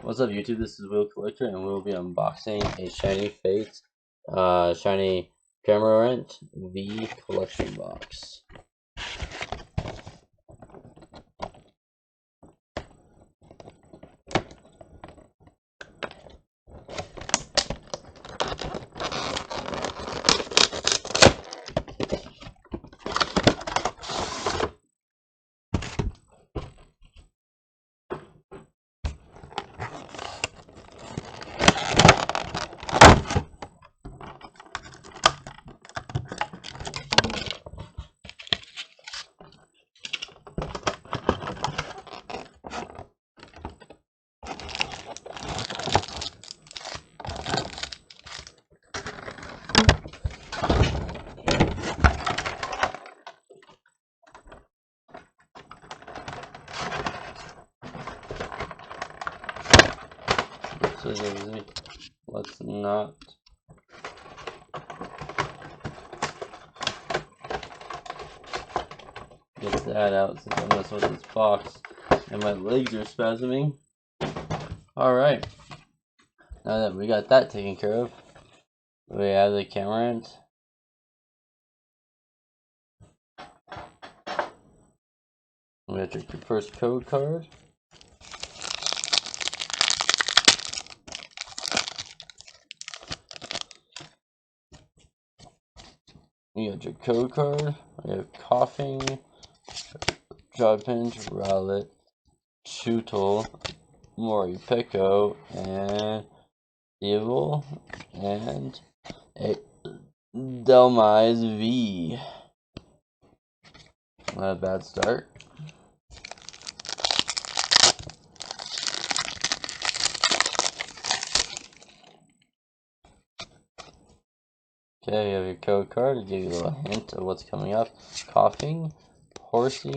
What's up, YouTube? This is Will Collector, and we'll be unboxing a shiny Fate, shiny Cramorant V collection box. So let's not get that out since I'm messing with this box and my legs are spasming. Alright, now that we got that taken care of, we have the Cramorant. We have your first code card. You got your code card. We have Coughing, Pinch, Rowlet, Chewtle, Moripeko, and Evil, and a Delmise V. Not a bad start. Okay, you have your code card to give you a little hint of what's coming up. Coughing, Horsey,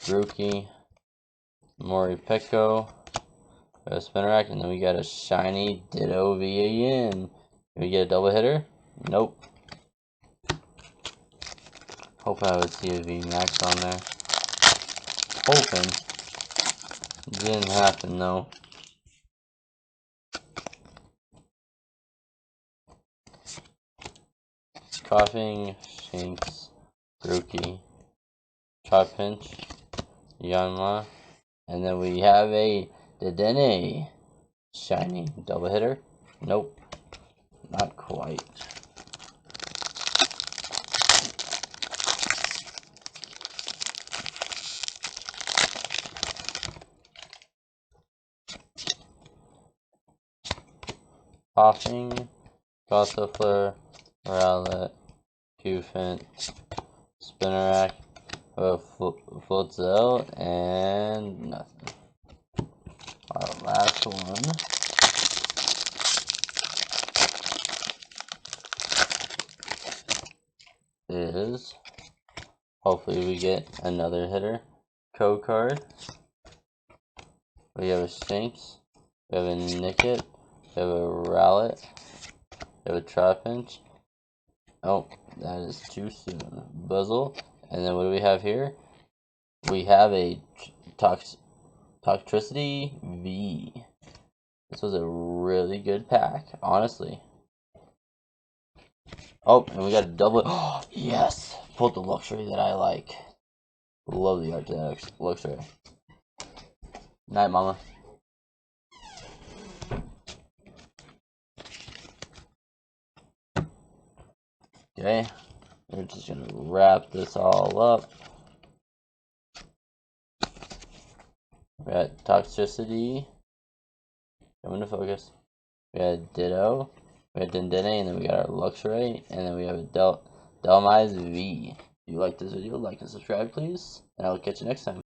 Grookey, Moripeko, a Spinarak, and then we got a shiny Ditto V again. Did we get a double hitter? Nope. Hope I would see a V Max on there. Hoping. Didn't happen though. Coughing, Shinx, Grookey, Pinch, Yanma, and then we have a Dedenne shiny double hitter. Nope, not quite. Coughing, Gossifleur, Rowlet, Cufant, Spinarak, Floatzel, and nothing. Our last one is, hopefully we get another hitter. Code card. We have a Shinx, we have a Nickit, we have a Rowlet, we have a Trapinch. Oh, that is too soon. Buzzle, and then what do we have here? We have a Toxtricity V. This was a really good pack, honestly. Oh, and we got a double. Oh, yes! Pulled the luxury that I like. Love the art to that luxury. Night, mama. Okay, we're just gonna wrap this all up. We got Toxtricity. Coming to focus. We had Ditto. We had Dendene, and then we got our Luxray, and then we have a Delmise V. If you like this video, like and subscribe, please, and I will catch you next time.